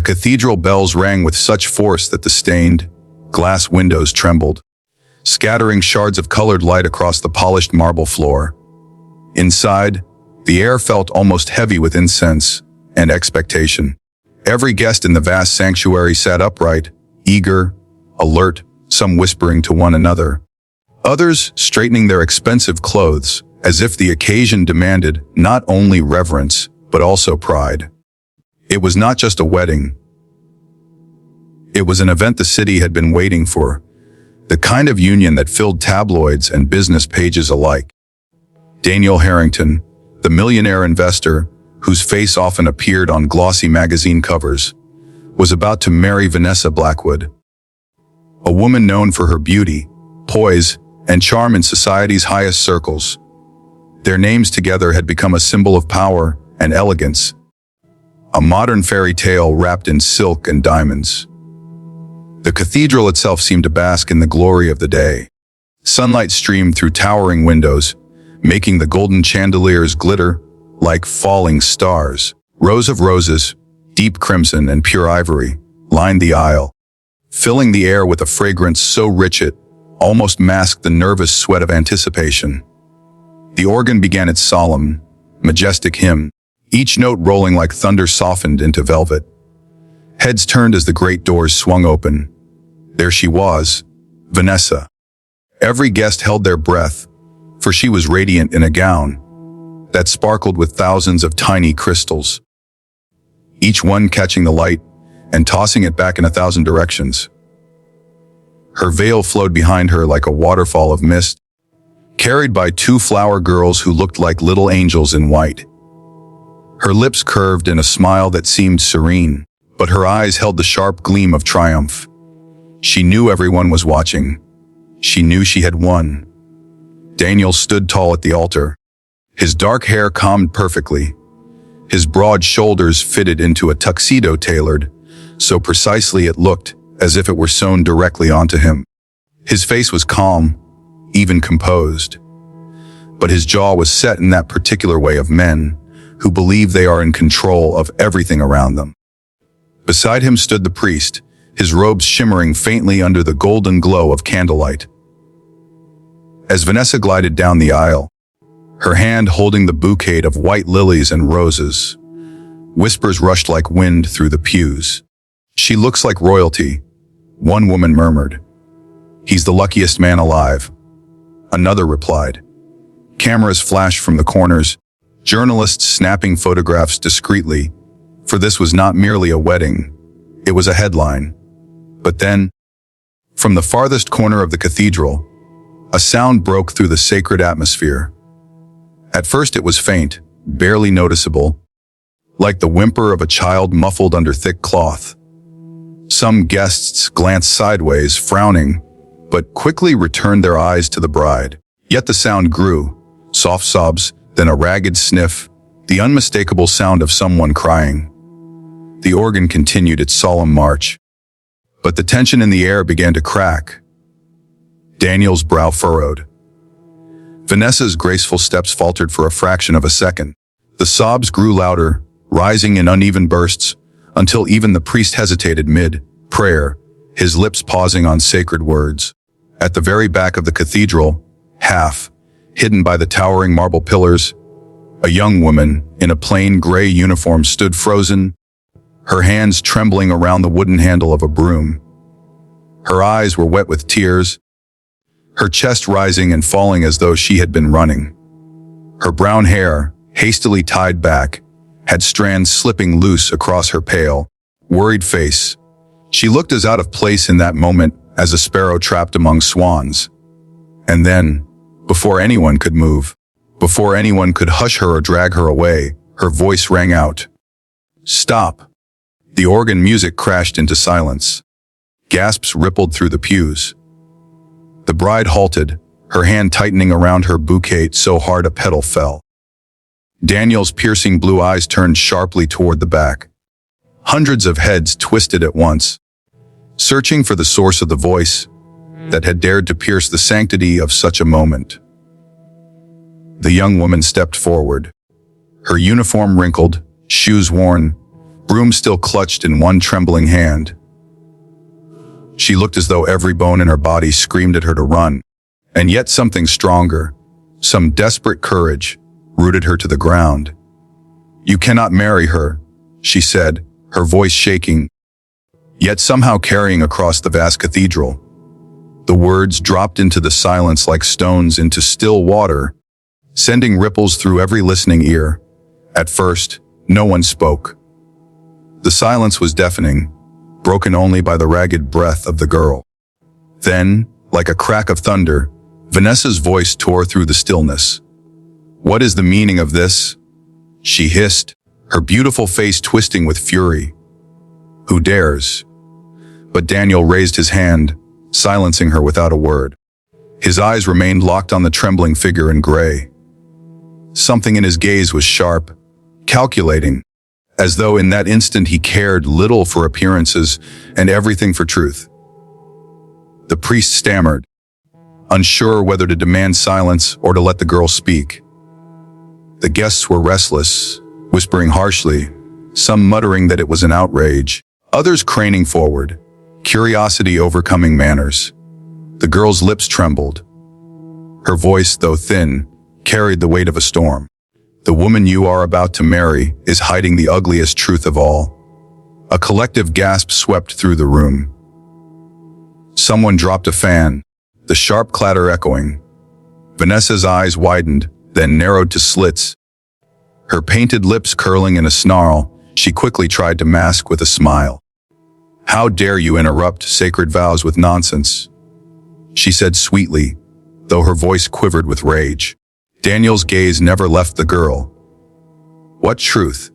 The cathedral bells rang with such force that the stained glass windows trembled, scattering shards of colored light across the polished marble floor. Inside, the air felt almost heavy with incense and expectation. Every guest in the vast sanctuary sat upright, eager, alert, some whispering to one another, others straightening their expensive clothes, as if the occasion demanded not only reverence, but also pride. It was not just a wedding. It was an event the city had been waiting for, the kind of union that filled tabloids and business pages alike. Daniel Harrington, the millionaire investor, whose face often appeared on glossy magazine covers, was about to marry Vanessa Blackwood, a woman known for her beauty, poise, and charm in society's highest circles. Their names together had become a symbol of power and elegance, a modern fairy tale wrapped in silk and diamonds. The cathedral itself seemed to bask in the glory of the day. Sunlight streamed through towering windows, making the golden chandeliers glitter like falling stars. Rows of roses, deep crimson and pure ivory, lined the aisle, filling the air with a fragrance so rich it almost masked the nervous sweat of anticipation. The organ began its solemn, majestic hymn, each note rolling like thunder softened into velvet. Heads turned as the great doors swung open. There she was, Vanessa. Every guest held their breath, for she was radiant in a gown that sparkled with thousands of tiny crystals, each one catching the light and tossing it back in 1,000 directions. Her veil flowed behind her like a waterfall of mist, carried by 2 flower girls who looked like little angels in white. Her lips curved in a smile that seemed serene, but her eyes held the sharp gleam of triumph. She knew everyone was watching. She knew she had won. Daniel stood tall at the altar, his dark hair combed perfectly, his broad shoulders fitted into a tuxedo tailored so precisely it looked as if it were sewn directly onto him. His face was calm, even composed, but his jaw was set in that particular way of men who believe they are in control of everything around them. Beside him stood the priest, his robes shimmering faintly under the golden glow of candlelight. As Vanessa glided down the aisle, her hand holding the bouquet of white lilies and roses, whispers rushed like wind through the pews. "She looks like royalty," one woman murmured. "He's the luckiest man alive," another replied. Cameras flashed from the corners, journalists snapping photographs discreetly, for this was not merely a wedding, it was a headline. But then, from the farthest corner of the cathedral, a sound broke through the sacred atmosphere. At first it was faint, barely noticeable, like the whimper of a child muffled under thick cloth. Some guests glanced sideways, frowning, but quickly returned their eyes to the bride. Yet the sound grew, soft sobs, then a ragged sniff, the unmistakable sound of someone crying. The organ continued its solemn march, but the tension in the air began to crack. Daniel's brow furrowed. Vanessa's graceful steps faltered for a fraction of a second. The sobs grew louder, rising in uneven bursts, until even the priest hesitated mid-prayer, his lips pausing on sacred words. At the very back of the cathedral, half hidden by the towering marble pillars, a young woman in a plain gray uniform stood frozen, her hands trembling around the wooden handle of a broom. Her eyes were wet with tears, her chest rising and falling as though she had been running. Her brown hair, hastily tied back, had strands slipping loose across her pale, worried face. She looked as out of place in that moment as a sparrow trapped among swans. And then, before anyone could move, before anyone could hush her or drag her away, her voice rang out. "Stop!" The organ music crashed into silence. Gasps rippled through the pews. The bride halted, her hand tightening around her bouquet so hard a petal fell. Daniel's piercing blue eyes turned sharply toward the back. Hundreds of heads twisted at once, searching for the source of the voice that had dared to pierce the sanctity of such a moment. The young woman stepped forward, her uniform wrinkled, shoes worn, broom still clutched in one trembling hand. She looked as though every bone in her body screamed at her to run, and yet something stronger, some desperate courage, rooted her to the ground. "You cannot marry her," she said, her voice shaking, yet somehow carrying across the vast cathedral. The words dropped into the silence like stones into still water, sending ripples through every listening ear. At first, no one spoke. The silence was deafening, broken only by the ragged breath of the girl. Then, like a crack of thunder, Vanessa's voice tore through the stillness. "What is the meaning of this?" she hissed, her beautiful face twisting with fury. "Who dares?" But Daniel raised his hand, silencing her without a word. His eyes remained locked on the trembling figure in gray. Something in his gaze was sharp, calculating, as though in that instant he cared little for appearances and everything for truth. The priest stammered, unsure whether to demand silence or to let the girl speak. The guests were restless, whispering harshly, some muttering that it was an outrage, others craning forward, curiosity overcoming manners. The girl's lips trembled. Her voice, though thin, carried the weight of a storm. "The woman you are about to marry is hiding the ugliest truth of all." A collective gasp swept through the room. Someone dropped a fan, the sharp clatter echoing. Vanessa's eyes widened, then narrowed to slits. Her painted lips curling in a snarl, she quickly tried to mask with a smile. "How dare you interrupt sacred vows with nonsense?" she said sweetly, though her voice quivered with rage. Daniel's gaze never left the girl. "What truth?"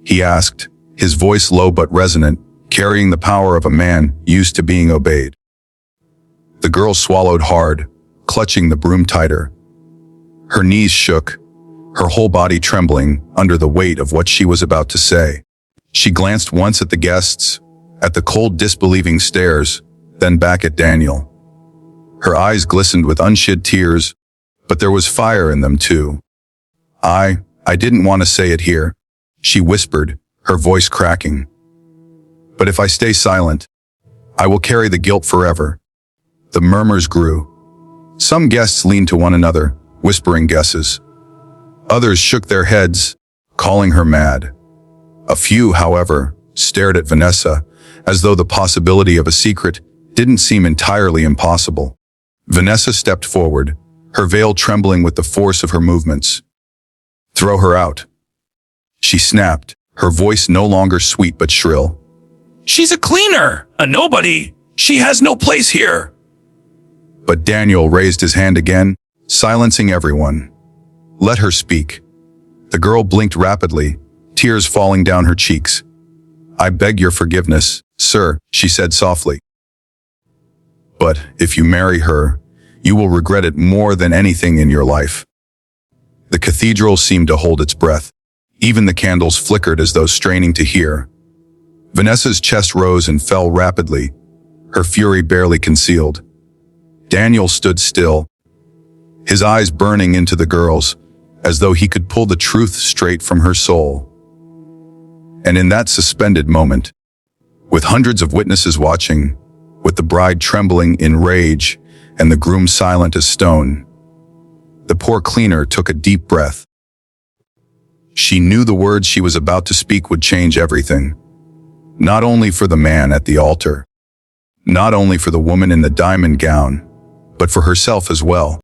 he asked, his voice low but resonant, carrying the power of a man used to being obeyed. The girl swallowed hard, clutching the broom tighter. Her knees shook, her whole body trembling under the weight of what she was about to say. She glanced once at the guests, at the cold disbelieving stares, then back at Daniel. Her eyes glistened with unshed tears, but there was fire in them too. I didn't want to say it here," she whispered, her voice cracking. "But if I stay silent, I will carry the guilt forever." The murmurs grew. Some guests leaned to one another, whispering guesses. Others shook their heads, calling her mad. A few, however, stared at Vanessa, as though the possibility of a secret didn't seem entirely impossible. Vanessa stepped forward, her veil trembling with the force of her movements. "Throw her out," she snapped, her voice no longer sweet but shrill. "She's a cleaner, a nobody. She has no place here." But Daniel raised his hand again, silencing everyone. "Let her speak." The girl blinked rapidly, tears falling down her cheeks. "I beg your forgiveness, sir," she said softly. "But if you marry her, you will regret it more than anything in your life." The cathedral seemed to hold its breath. Even the candles flickered as though straining to hear. Vanessa's chest rose and fell rapidly, her fury barely concealed. Daniel stood still, his eyes burning into the girl's, as though he could pull the truth straight from her soul. And in that suspended moment, with hundreds of witnesses watching, with the bride trembling in rage and the groom silent as stone, the poor cleaner took a deep breath. She knew the words she was about to speak would change everything. Not only for the man at the altar, not only for the woman in the diamond gown, but for herself as well.